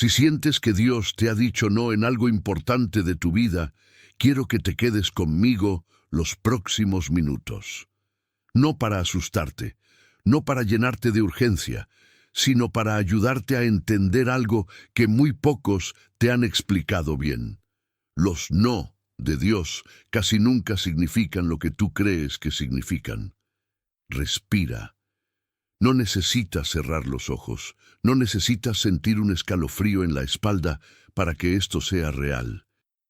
Si sientes que Dios te ha dicho no en algo importante de tu vida, quiero que te quedes conmigo los próximos minutos. No para asustarte, no para llenarte de urgencia, sino para ayudarte a entender algo que muy pocos te han explicado bien. Los no de Dios casi nunca significan lo que tú crees que significan. Respira. No necesitas cerrar los ojos, no necesitas sentir un escalofrío en la espalda para que esto sea real.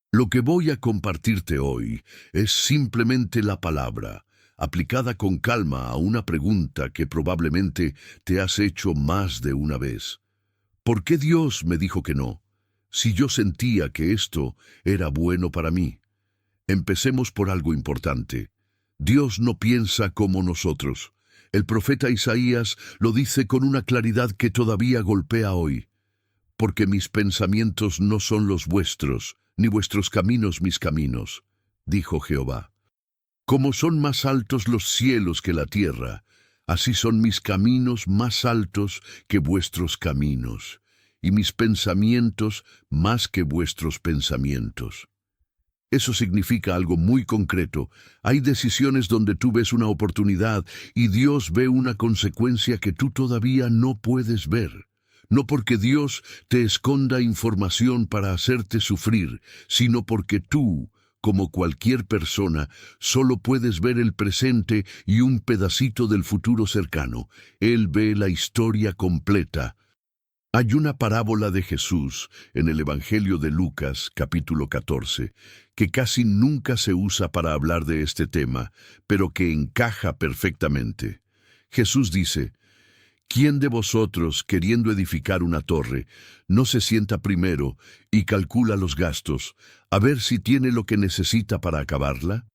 Lo que voy a compartirte hoy es simplemente la palabra, aplicada con calma a una pregunta que probablemente te has hecho más de una vez. ¿Por qué Dios me dijo que no, si yo sentía que esto era bueno para mí? Empecemos por algo importante. Dios no piensa como nosotros. El profeta Isaías lo dice con una claridad que todavía golpea hoy. Porque mis pensamientos no son los vuestros, ni vuestros caminos mis caminos, dijo Jehová. Como son más altos los cielos que la tierra, así son mis caminos más altos que vuestros caminos, y mis pensamientos más que vuestros pensamientos. Eso significa algo muy concreto. Hay decisiones donde tú ves una oportunidad y Dios ve una consecuencia que tú todavía no puedes ver. No porque Dios te esconda información para hacerte sufrir, sino porque tú, como cualquier persona, solo puedes ver el presente y un pedacito del futuro cercano. Él ve la historia completa. Hay una parábola de Jesús en el Evangelio de Lucas, capítulo 14, que casi nunca se usa para hablar de este tema, pero que encaja perfectamente. Jesús dice: ¿Quién de vosotros, queriendo edificar una torre, no se sienta primero y calcula los gastos, a ver si tiene lo que necesita para acabarla?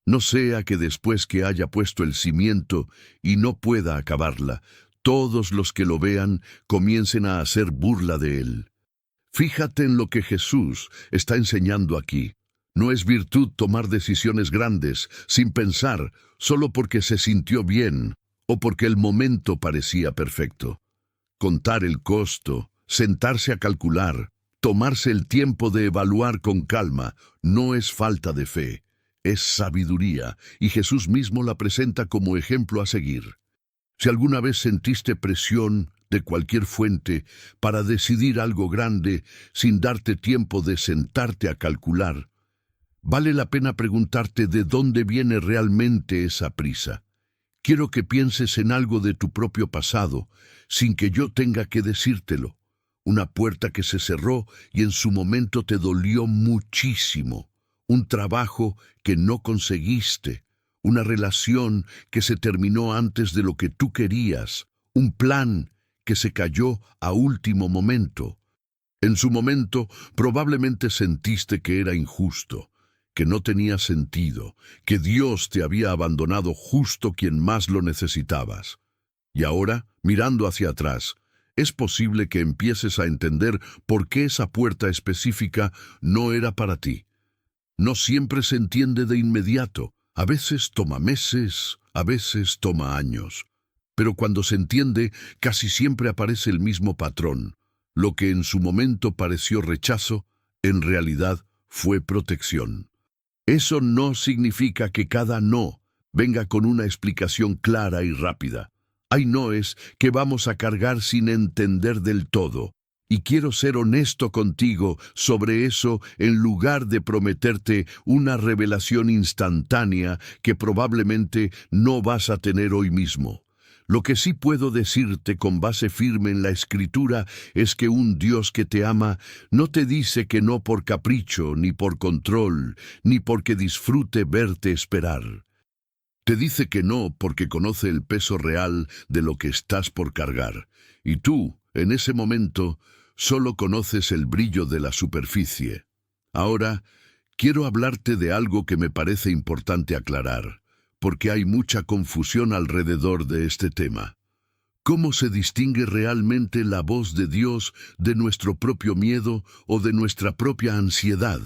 No sea que después que haya puesto el cimiento y no pueda acabarla, todos los que lo vean comiencen a hacer burla de él. Fíjate en lo que Jesús está enseñando aquí. No es virtud tomar decisiones grandes, sin pensar, solo porque se sintió bien o porque el momento parecía perfecto. Contar el costo, sentarse a calcular, tomarse el tiempo de evaluar con calma, no es falta de fe, es sabiduría, y Jesús mismo la presenta como ejemplo a seguir. Si alguna vez sentiste presión de cualquier fuente para decidir algo grande sin darte tiempo de sentarte a calcular, vale la pena preguntarte de dónde viene realmente esa prisa. Quiero que pienses en algo de tu propio pasado, sin que yo tenga que decírtelo. Una puerta que se cerró y en su momento te dolió muchísimo. Un trabajo que no conseguiste. Una relación que se terminó antes de lo que tú querías, un plan que se cayó a último momento. En su momento probablemente sentiste que era injusto, que no tenía sentido, que Dios te había abandonado justo quien más lo necesitabas. Y ahora, mirando hacia atrás, es posible que empieces a entender por qué esa puerta específica no era para ti. No siempre se entiende de inmediato. A veces toma meses, a veces toma años. Pero cuando se entiende, casi siempre aparece el mismo patrón. Lo que en su momento pareció rechazo, en realidad fue protección. Eso no significa que cada no venga con una explicación clara y rápida. Hay noes que vamos a cargar sin entender del todo. Y quiero ser honesto contigo sobre eso en lugar de prometerte una revelación instantánea que probablemente no vas a tener hoy mismo. Lo que sí puedo decirte con base firme en la Escritura es que un Dios que te ama no te dice que no por capricho, ni por control, ni porque disfrute verte esperar. Te dice que no porque conoce el peso real de lo que estás por cargar. Y tú, en ese momento, solo conoces el brillo de la superficie. Ahora, quiero hablarte de algo que me parece importante aclarar, porque hay mucha confusión alrededor de este tema. ¿Cómo se distingue realmente la voz de Dios de nuestro propio miedo o de nuestra propia ansiedad?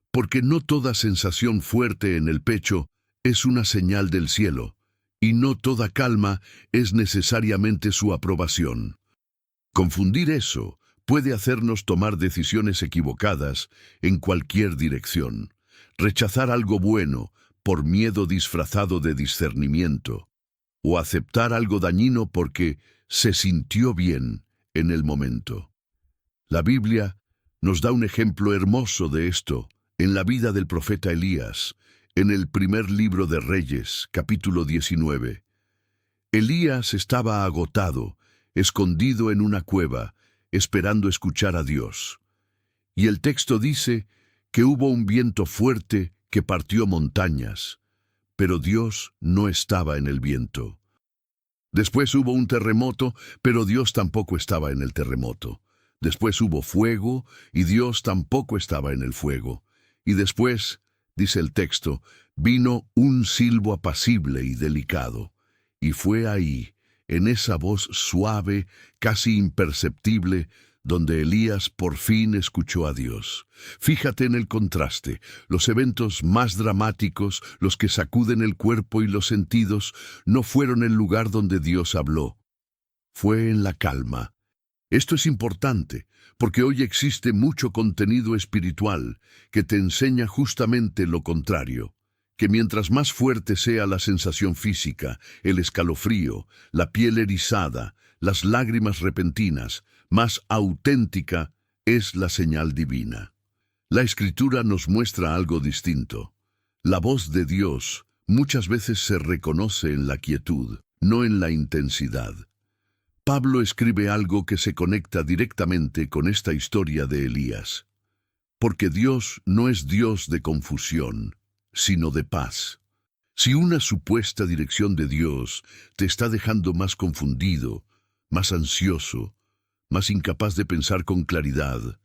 Porque no toda sensación fuerte en el pecho es una señal del cielo, y no toda calma es necesariamente su aprobación. Confundir eso puede hacernos tomar decisiones equivocadas en cualquier dirección, rechazar algo bueno por miedo disfrazado de discernimiento, o aceptar algo dañino porque se sintió bien en el momento. La Biblia nos da un ejemplo hermoso de esto en la vida del profeta Elías, en el primer libro de Reyes, capítulo 19. Elías estaba agotado, escondido en una cueva, esperando escuchar a Dios. Y el texto dice que hubo un viento fuerte que partió montañas, pero Dios no estaba en el viento. Después hubo un terremoto, pero Dios tampoco estaba en el terremoto. Después hubo fuego, y Dios tampoco estaba en el fuego. Y después, dice el texto, vino un silbo apacible y delicado. Y fue ahí, en esa voz suave, casi imperceptible, donde Elías por fin escuchó a Dios. Fíjate en el contraste, los eventos más dramáticos, los que sacuden el cuerpo y los sentidos, no fueron el lugar donde Dios habló. Fue en la calma. Esto es importante, porque hoy existe mucho contenido espiritual que te enseña justamente lo contrario, que mientras más fuerte sea la sensación física, el escalofrío, la piel erizada, las lágrimas repentinas, más auténtica es la señal divina. La Escritura nos muestra algo distinto. La voz de Dios muchas veces se reconoce en la quietud, no en la intensidad. Pablo escribe algo que se conecta directamente con esta historia de Elías. Porque Dios no es Dios de confusión, sino de paz. Si una supuesta dirección de Dios te está dejando más confundido, más ansioso, más incapaz de pensar con claridad,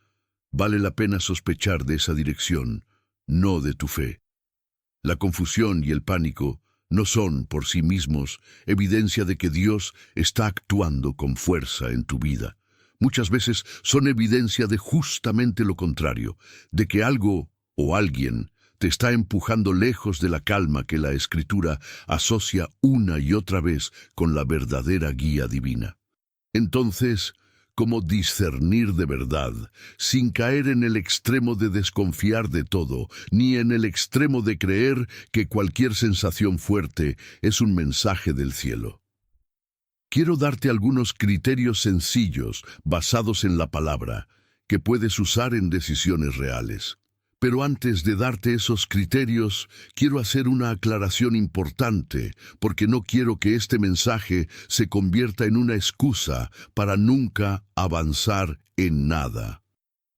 vale la pena sospechar de esa dirección, no de tu fe. La confusión y el pánico no son por sí mismos evidencia de que Dios está actuando con fuerza en tu vida. Muchas veces son evidencia de justamente lo contrario, de que algo o alguien te está empujando lejos de la calma que la Escritura asocia una y otra vez con la verdadera guía divina. Entonces, ¿cómo discernir de verdad, sin caer en el extremo de desconfiar de todo, ni en el extremo de creer que cualquier sensación fuerte es un mensaje del cielo? Quiero darte algunos criterios sencillos, basados en la palabra, que puedes usar en decisiones reales. Pero antes de darte esos criterios, quiero hacer una aclaración importante, porque no quiero que este mensaje se convierta en una excusa para nunca avanzar en nada.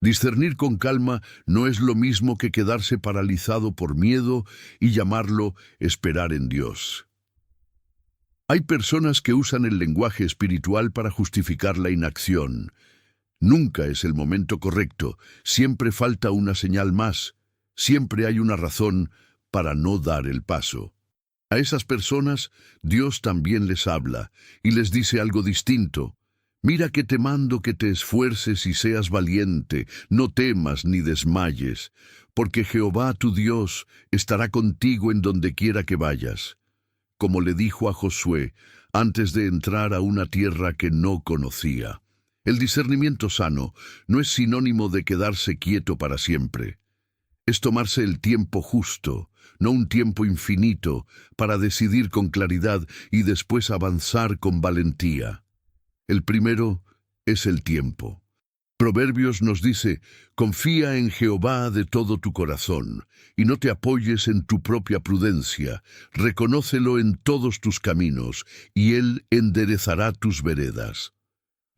Discernir con calma no es lo mismo que quedarse paralizado por miedo y llamarlo esperar en Dios. Hay personas que usan el lenguaje espiritual para justificar la inacción. Nunca es el momento correcto, siempre falta una señal más, siempre hay una razón para no dar el paso. A esas personas, Dios también les habla y les dice algo distinto. Mira que te mando que te esfuerces y seas valiente, no temas ni desmayes, porque Jehová tu Dios estará contigo en donde quiera que vayas. Como le dijo a Josué, antes de entrar a una tierra que no conocía. El discernimiento sano no es sinónimo de quedarse quieto para siempre. Es tomarse el tiempo justo, no un tiempo infinito, para decidir con claridad y después avanzar con valentía. El primero es el tiempo. Proverbios nos dice, confía en Jehová de todo tu corazón, y no te apoyes en tu propia prudencia, reconócelo en todos tus caminos, y Él enderezará tus veredas.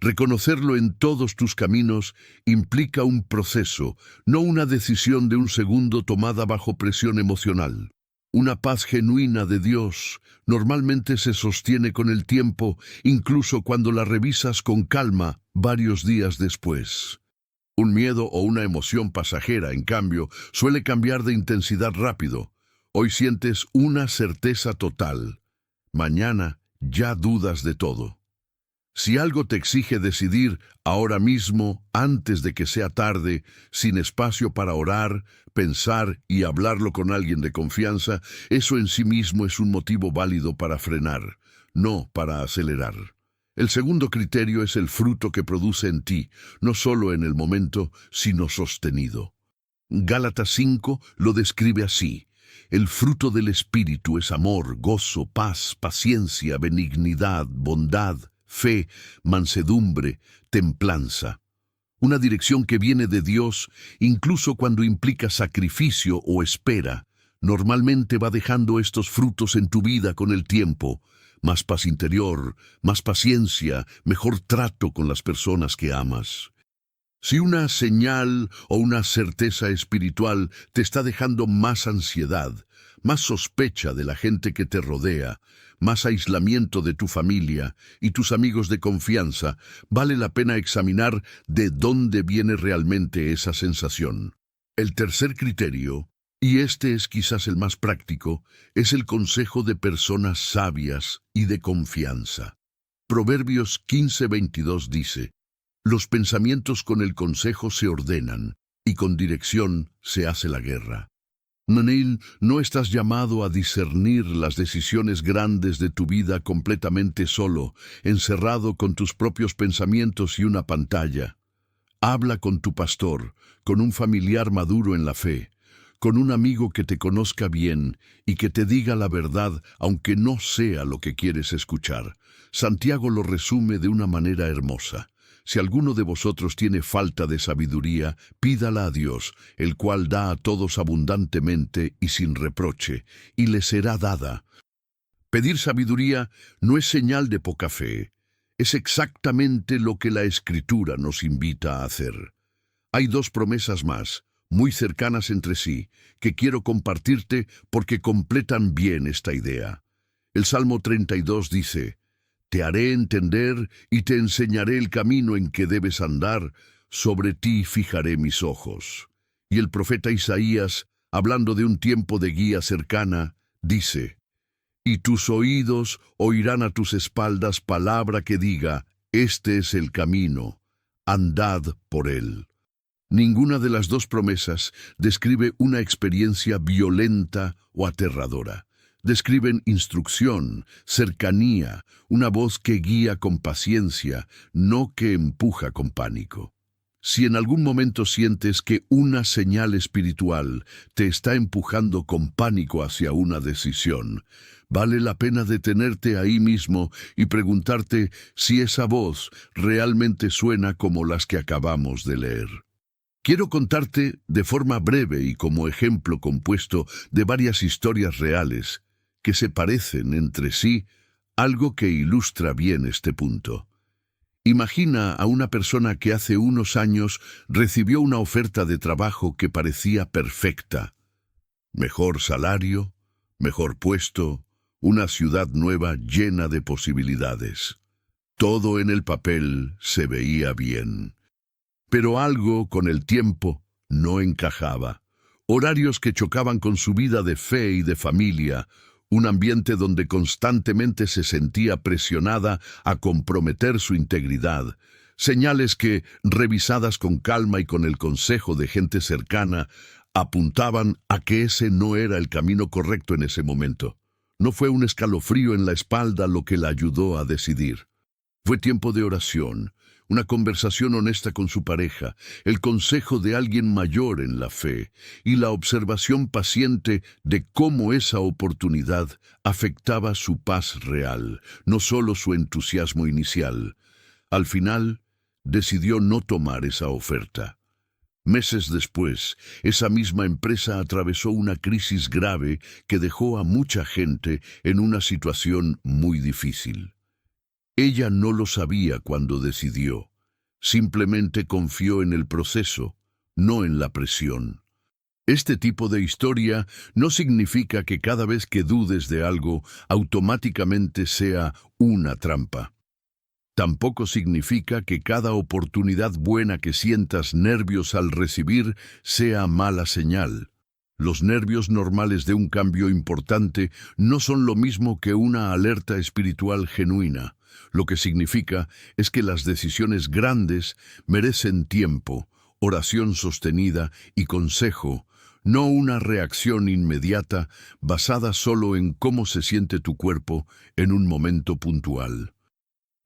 Reconocerlo en todos tus caminos implica un proceso, no una decisión de un segundo tomada bajo presión emocional. Una paz genuina de Dios normalmente se sostiene con el tiempo, incluso cuando la revisas con calma varios días después. Un miedo o una emoción pasajera, en cambio, suele cambiar de intensidad rápido. Hoy sientes una certeza total. Mañana ya dudas de todo. Si algo te exige decidir ahora mismo, antes de que sea tarde, sin espacio para orar, pensar y hablarlo con alguien de confianza, eso en sí mismo es un motivo válido para frenar, no para acelerar. El segundo criterio es el fruto que produce en ti, no solo en el momento, sino sostenido. Gálatas 5 lo describe así: el fruto del Espíritu es amor, gozo, paz, paciencia, benignidad, bondad, fe, mansedumbre, templanza. Una dirección que viene de Dios, incluso cuando implica sacrificio o espera, normalmente va dejando estos frutos en tu vida con el tiempo: más paz interior, más paciencia, mejor trato con las personas que amas. Si una señal o una certeza espiritual te está dejando más ansiedad, más sospecha de la gente que te rodea, más aislamiento de tu familia y tus amigos de confianza, vale la pena examinar de dónde viene realmente esa sensación. El tercer criterio, y este es quizás el más práctico, es el consejo de personas sabias y de confianza. Proverbios 15:22 dice: los pensamientos con el consejo se ordenan, y con dirección se hace la guerra. Manil, no estás llamado a discernir las decisiones grandes de tu vida completamente solo, encerrado con tus propios pensamientos y una pantalla. Habla con tu pastor, con un familiar maduro en la fe, con un amigo que te conozca bien y que te diga la verdad, aunque no sea lo que quieres escuchar. Santiago lo resume de una manera hermosa: si alguno de vosotros tiene falta de sabiduría, pídala a Dios, el cual da a todos abundantemente y sin reproche, y le será dada. Pedir sabiduría no es señal de poca fe, es exactamente lo que la Escritura nos invita a hacer. Hay dos promesas más, muy cercanas entre sí, que quiero compartirte porque completan bien esta idea. El Salmo 32 dice: te haré entender y te enseñaré el camino en que debes andar, sobre ti fijaré mis ojos. Y el profeta Isaías, hablando de un tiempo de guía cercana, dice: y tus oídos oirán a tus espaldas palabra que diga: este es el camino, andad por él. Ninguna de las dos promesas describe una experiencia violenta o aterradora. Describen instrucción, cercanía, una voz que guía con paciencia, no que empuja con pánico. Si en algún momento sientes que una señal espiritual te está empujando con pánico hacia una decisión, vale la pena detenerte ahí mismo y preguntarte si esa voz realmente suena como las que acabamos de leer. Quiero contarte de forma breve y como ejemplo compuesto de varias historias reales que se parecen entre sí, algo que ilustra bien este punto. Imagina a una persona que hace unos años recibió una oferta de trabajo que parecía perfecta. Mejor salario, mejor puesto, una ciudad nueva llena de posibilidades. Todo en el papel se veía bien. Pero algo con el tiempo no encajaba. Horarios que chocaban con su vida de fe y de familia, un ambiente donde constantemente se sentía presionada a comprometer su integridad, señales que, revisadas con calma y con el consejo de gente cercana, apuntaban a que ese no era el camino correcto en ese momento. No fue un escalofrío en la espalda lo que la ayudó a decidir. Fue tiempo de oración, una conversación honesta con su pareja, el consejo de alguien mayor en la fe y la observación paciente de cómo esa oportunidad afectaba su paz real, no solo su entusiasmo inicial. Al final, decidió no tomar esa oferta. Meses después, esa misma empresa atravesó una crisis grave que dejó a mucha gente en una situación muy difícil. Ella no lo sabía cuando decidió. Simplemente confió en el proceso, no en la presión. Este tipo de historia no significa que cada vez que dudes de algo, automáticamente sea una trampa. Tampoco significa que cada oportunidad buena que sientas nervios al recibir sea mala señal. Los nervios normales de un cambio importante no son lo mismo que una alerta espiritual genuina. Lo que significa es que las decisiones grandes merecen tiempo, oración sostenida y consejo, no una reacción inmediata basada solo en cómo se siente tu cuerpo en un momento puntual.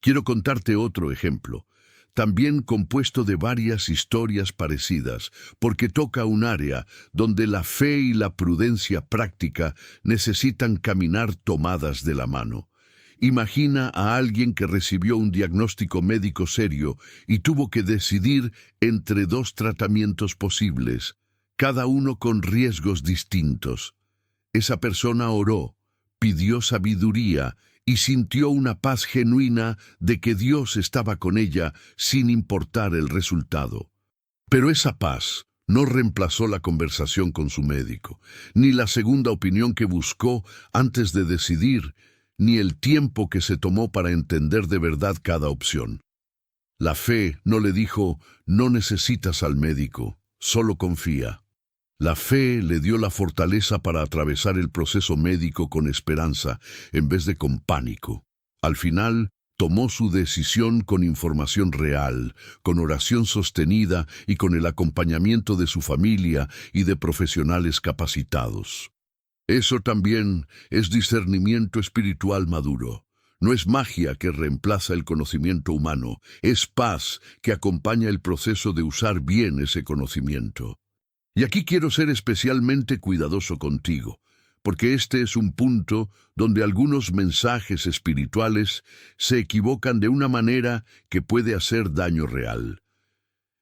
Quiero contarte otro ejemplo, también compuesto de varias historias parecidas, porque toca un área donde la fe y la prudencia práctica necesitan caminar tomadas de la mano. Imagina a alguien que recibió un diagnóstico médico serio y tuvo que decidir entre dos tratamientos posibles, cada uno con riesgos distintos. Esa persona oró, pidió sabiduría y sintió una paz genuina de que Dios estaba con ella sin importar el resultado. Pero esa paz no reemplazó la conversación con su médico, ni la segunda opinión que buscó antes de decidir, ni el tiempo que se tomó para entender de verdad cada opción. La fe no le dijo, no necesitas al médico, solo confía. La fe le dio la fortaleza para atravesar el proceso médico con esperanza en vez de con pánico. Al final, tomó su decisión con información real, con oración sostenida y con el acompañamiento de su familia y de profesionales capacitados. Eso también es discernimiento espiritual maduro. No es magia que reemplaza el conocimiento humano, es paz que acompaña el proceso de usar bien ese conocimiento. Y aquí quiero ser especialmente cuidadoso contigo, porque este es un punto donde algunos mensajes espirituales se equivocan de una manera que puede hacer daño real.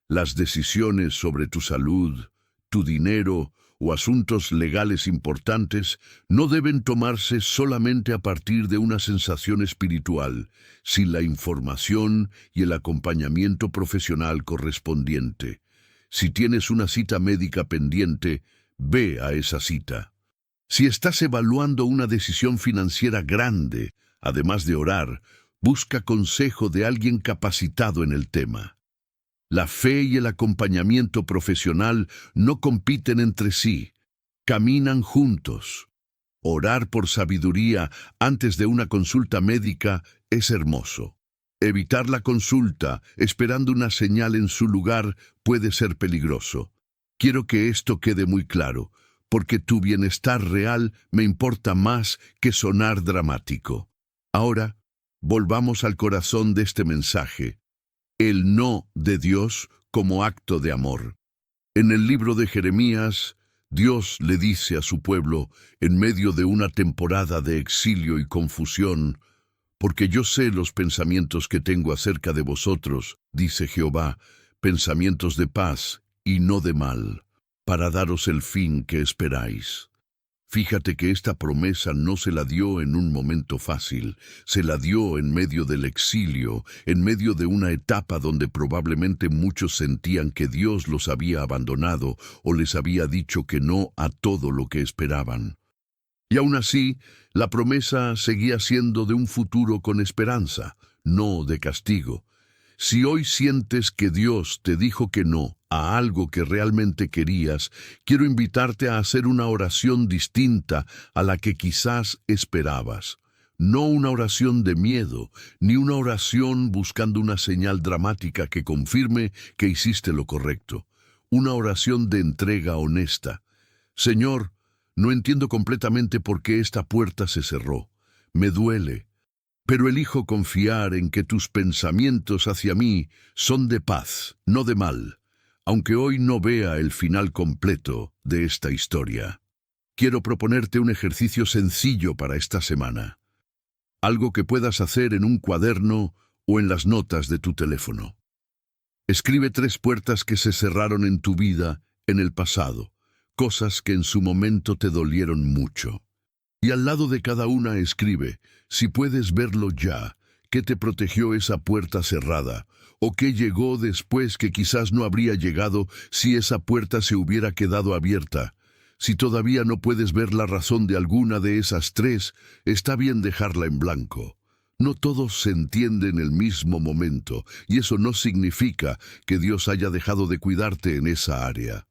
Las decisiones sobre tu salud, tu dinero o asuntos legales importantes no deben tomarse solamente a partir de una sensación espiritual, sin la información y el acompañamiento profesional correspondiente. Si tienes una cita médica pendiente, ve a esa cita. Si estás evaluando una decisión financiera grande, además de orar, busca consejo de alguien capacitado en el tema. La fe y el acompañamiento profesional no compiten entre sí, caminan juntos. Orar por sabiduría antes de una consulta médica es hermoso. Evitar la consulta esperando una señal en su lugar puede ser peligroso. Quiero que esto quede muy claro, porque tu bienestar real me importa más que sonar dramático. Ahora, volvamos al corazón de este mensaje, el no de Dios como acto de amor. En el libro de Jeremías, Dios le dice a su pueblo, en medio de una temporada de exilio y confusión, porque yo sé los pensamientos que tengo acerca de vosotros, dice Jehová, pensamientos de paz y no de mal, para daros el fin que esperáis. Fíjate que esta promesa no se la dio en un momento fácil, se la dio en medio del exilio, en medio de una etapa donde probablemente muchos sentían que Dios los había abandonado o les había dicho que no a todo lo que esperaban. Y aún así, la promesa seguía siendo de un futuro con esperanza, no de castigo. Si hoy sientes que Dios te dijo que no a algo que realmente querías, quiero invitarte a hacer una oración distinta a la que quizás esperabas. No una oración de miedo, ni una oración buscando una señal dramática que confirme que hiciste lo correcto. Una oración de entrega honesta. Señor, no entiendo completamente por qué esta puerta se cerró. Me duele. Pero elijo confiar en que tus pensamientos hacia mí son de paz, no de mal, aunque hoy no vea el final completo de esta historia. Quiero proponerte un ejercicio sencillo para esta semana. Algo que puedas hacer en un cuaderno o en las notas de tu teléfono. Escribe 3 puertas que se cerraron en tu vida en el pasado, cosas que en su momento te dolieron mucho. Y al lado de cada una escribe, si puedes verlo ya, qué te protegió esa puerta cerrada, o qué llegó después que quizás no habría llegado si esa puerta se hubiera quedado abierta. Si todavía no puedes ver la razón de alguna de esas 3, está bien dejarla en blanco. No todos se entienden en el mismo momento, y eso no significa que Dios haya dejado de cuidarte en esa área.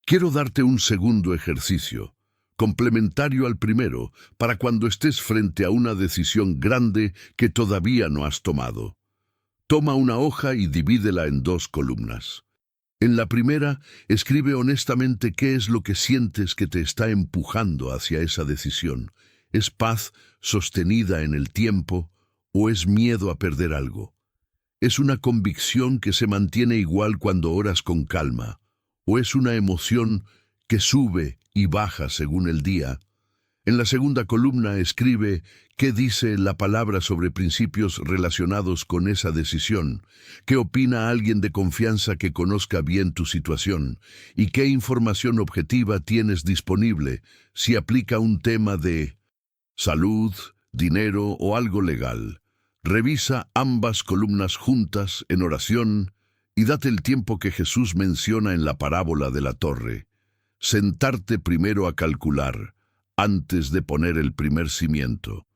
Quiero darte un segundo ejercicio, complementario al primero, para cuando estés frente a una decisión grande que todavía no has tomado. Toma una hoja y divídela en 2 columnas. En la primera, escribe honestamente qué es lo que sientes que te está empujando hacia esa decisión. ¿Es paz sostenida en el tiempo? ¿O es miedo a perder algo? ¿Es una convicción que se mantiene igual cuando oras con calma? ¿O es una emoción que sube y baja según el día? En la segunda columna escribe qué dice la palabra sobre principios relacionados con esa decisión, qué opina alguien de confianza que conozca bien tu situación y qué información objetiva tienes disponible si aplica un tema de salud, dinero o algo legal. Revisa ambas columnas juntas en oración y date el tiempo que Jesús menciona en la parábola de la torre. Sentarte primero a calcular, antes de poner el primer cimiento.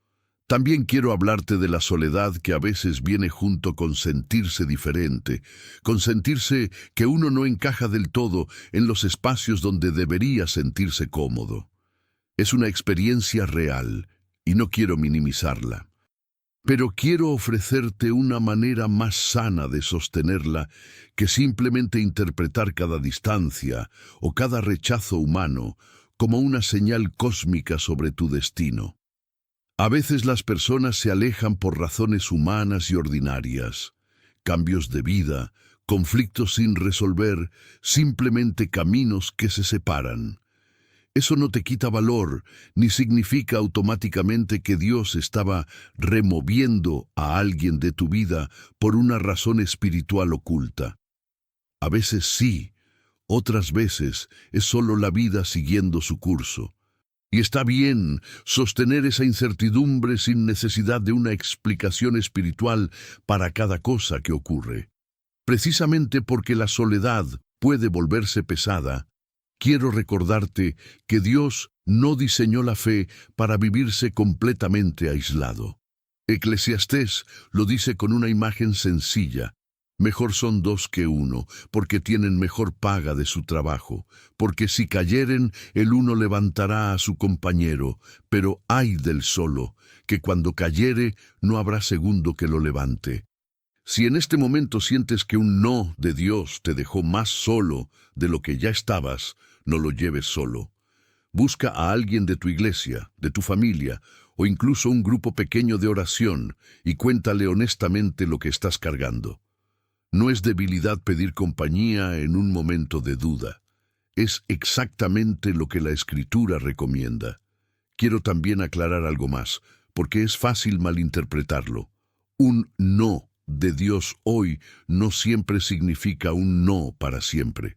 También quiero hablarte de la soledad que a veces viene junto con sentirse diferente, con sentirse que uno no encaja del todo en los espacios donde debería sentirse cómodo. Es una experiencia real y no quiero minimizarla. Pero quiero ofrecerte una manera más sana de sostenerla que simplemente interpretar cada distancia o cada rechazo humano como una señal cósmica sobre tu destino. A veces las personas se alejan por razones humanas y ordinarias, cambios de vida, conflictos sin resolver, simplemente caminos que se separan. Eso no te quita valor, ni significa automáticamente que Dios estaba removiendo a alguien de tu vida por una razón espiritual oculta. A veces sí, otras veces es solo la vida siguiendo su curso. Y está bien sostener esa incertidumbre sin necesidad de una explicación espiritual para cada cosa que ocurre. Precisamente porque la soledad puede volverse pesada, quiero recordarte que Dios no diseñó la fe para vivirse completamente aislado. Eclesiastés lo dice con una imagen sencilla. Mejor son dos que uno, porque tienen mejor paga de su trabajo. Porque si cayeren, el uno levantará a su compañero, pero ay del solo, que cuando cayere no habrá segundo que lo levante. Si en este momento sientes que un no de Dios te dejó más solo de lo que ya estabas, no lo lleves solo. Busca a alguien de tu iglesia, de tu familia, o incluso un grupo pequeño de oración, y cuéntale honestamente lo que estás cargando. No es debilidad pedir compañía en un momento de duda. Es exactamente lo que la Escritura recomienda. Quiero también aclarar algo más, porque es fácil malinterpretarlo. Un no de Dios hoy no siempre significa un no para siempre.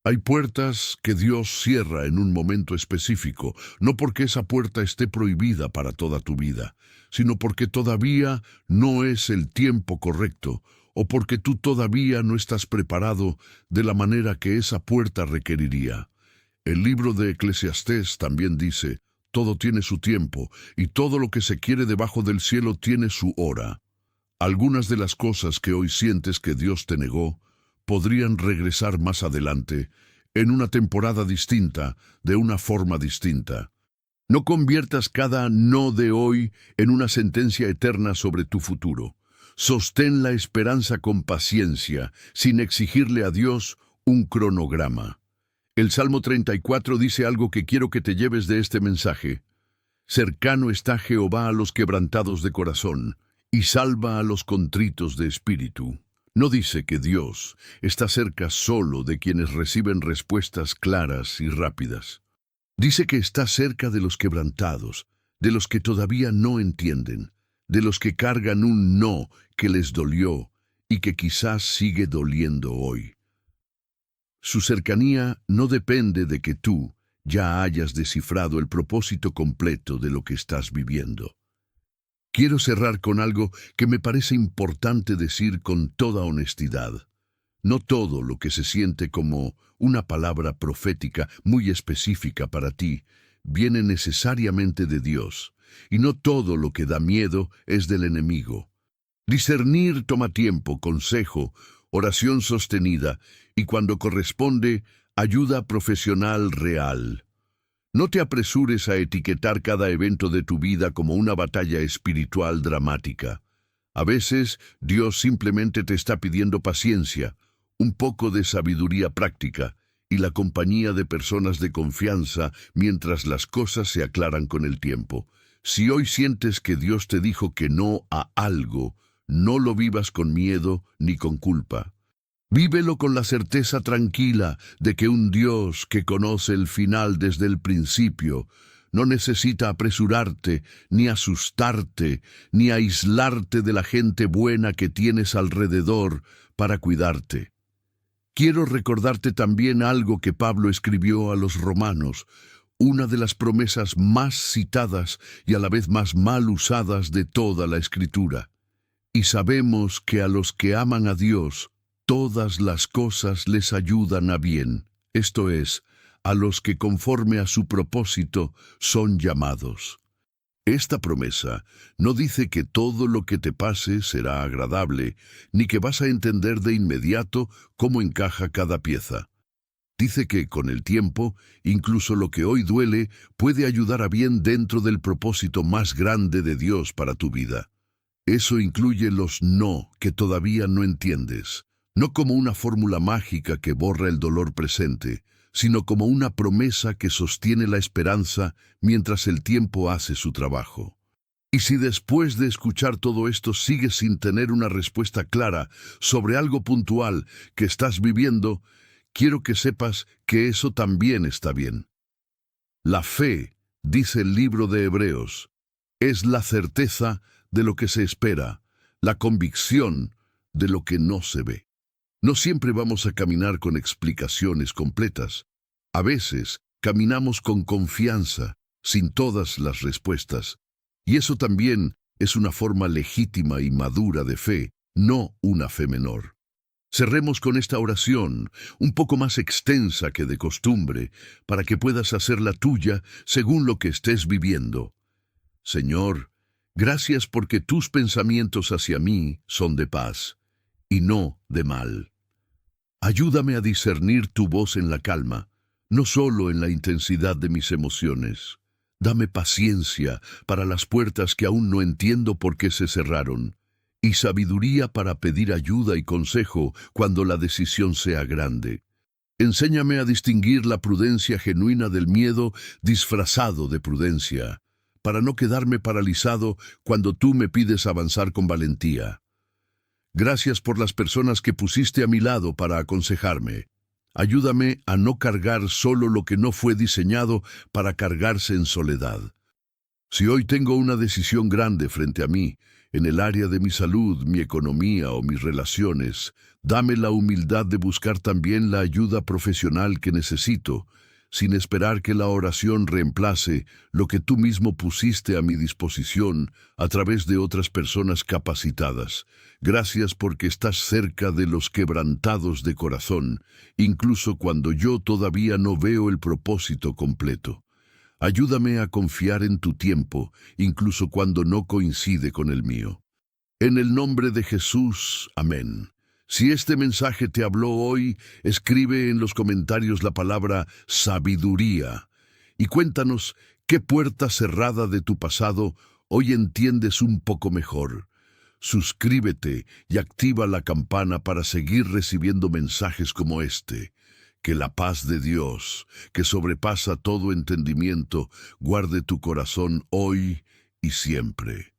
Hay puertas que Dios cierra en un momento específico, no porque esa puerta esté prohibida para toda tu vida, sino porque todavía no es el tiempo correcto, o porque tú todavía no estás preparado de la manera que esa puerta requeriría. El libro de Eclesiastés también dice, todo tiene su tiempo, y todo lo que se quiere debajo del cielo tiene su hora. Algunas de las cosas que hoy sientes que Dios te negó, podrían regresar más adelante, en una temporada distinta, de una forma distinta. No conviertas cada no de hoy en una sentencia eterna sobre tu futuro. Sostén la esperanza con paciencia, sin exigirle a Dios un cronograma. El Salmo 34 dice algo que quiero que te lleves de este mensaje. Cercano está Jehová a los quebrantados de corazón, y salva a los contritos de espíritu. No dice que Dios está cerca solo de quienes reciben respuestas claras y rápidas. Dice que está cerca de los quebrantados, de los que todavía no entienden, de los que cargan un no que les dolió y que quizás sigue doliendo hoy. Su cercanía no depende de que tú ya hayas descifrado el propósito completo de lo que estás viviendo. Quiero cerrar con algo que me parece importante decir con toda honestidad. No todo lo que se siente como una palabra profética muy específica para ti viene necesariamente de Dios, y no todo lo que da miedo es del enemigo. Discernir toma tiempo, consejo, oración sostenida y, cuando corresponde, ayuda profesional real. No te apresures a etiquetar cada evento de tu vida como una batalla espiritual dramática. A veces, Dios simplemente te está pidiendo paciencia, un poco de sabiduría práctica y la compañía de personas de confianza mientras las cosas se aclaran con el tiempo. Si hoy sientes que Dios te dijo que no a algo, no lo vivas con miedo ni con culpa. Vívelo con la certeza tranquila de que un Dios que conoce el final desde el principio no necesita apresurarte, ni asustarte, ni aislarte de la gente buena que tienes alrededor para cuidarte. Quiero recordarte también algo que Pablo escribió a los romanos, una de las promesas más citadas y a la vez más mal usadas de toda la Escritura. Y sabemos que a los que aman a Dios, todas las cosas les ayudan a bien, esto es, a los que conforme a su propósito son llamados. Esta promesa no dice que todo lo que te pase será agradable, ni que vas a entender de inmediato cómo encaja cada pieza. Dice que, con el tiempo, incluso lo que hoy duele puede ayudar a bien dentro del propósito más grande de Dios para tu vida. Eso incluye los no que todavía no entiendes, no como una fórmula mágica que borra el dolor presente, sino como una promesa que sostiene la esperanza mientras el tiempo hace su trabajo. Y si después de escuchar todo esto sigues sin tener una respuesta clara sobre algo puntual que estás viviendo, quiero que sepas que eso también está bien. La fe, dice el libro de Hebreos, es la certeza de lo que se espera, la convicción de lo que no se ve. No siempre vamos a caminar con explicaciones completas. A veces caminamos con confianza, sin todas las respuestas. Y eso también es una forma legítima y madura de fe, no una fe menor. Cerremos con esta oración, un poco más extensa que de costumbre, para que puedas hacerla tuya según lo que estés viviendo. Señor, gracias porque tus pensamientos hacia mí son de paz y no de mal. Ayúdame a discernir tu voz en la calma, no solo en la intensidad de mis emociones. Dame paciencia para las puertas que aún no entiendo por qué se cerraron, y sabiduría para pedir ayuda y consejo cuando la decisión sea grande. Enséñame a distinguir la prudencia genuina del miedo disfrazado de prudencia, para no quedarme paralizado cuando tú me pides avanzar con valentía. Gracias por las personas que pusiste a mi lado para aconsejarme. Ayúdame a no cargar solo lo que no fue diseñado para cargarse en soledad. Si hoy tengo una decisión grande frente a mí, en el área de mi salud, mi economía o mis relaciones, dame la humildad de buscar también la ayuda profesional que necesito, sin esperar que la oración reemplace lo que tú mismo pusiste a mi disposición a través de otras personas capacitadas. Gracias porque estás cerca de los quebrantados de corazón, incluso cuando yo todavía no veo el propósito completo. Ayúdame a confiar en tu tiempo, incluso cuando no coincide con el mío. En el nombre de Jesús, amén. Si este mensaje te habló hoy, escribe en los comentarios la palabra sabiduría y cuéntanos qué puerta cerrada de tu pasado hoy entiendes un poco mejor. Suscríbete y activa la campana para seguir recibiendo mensajes como este. Que la paz de Dios, que sobrepasa todo entendimiento, guarde tu corazón hoy y siempre.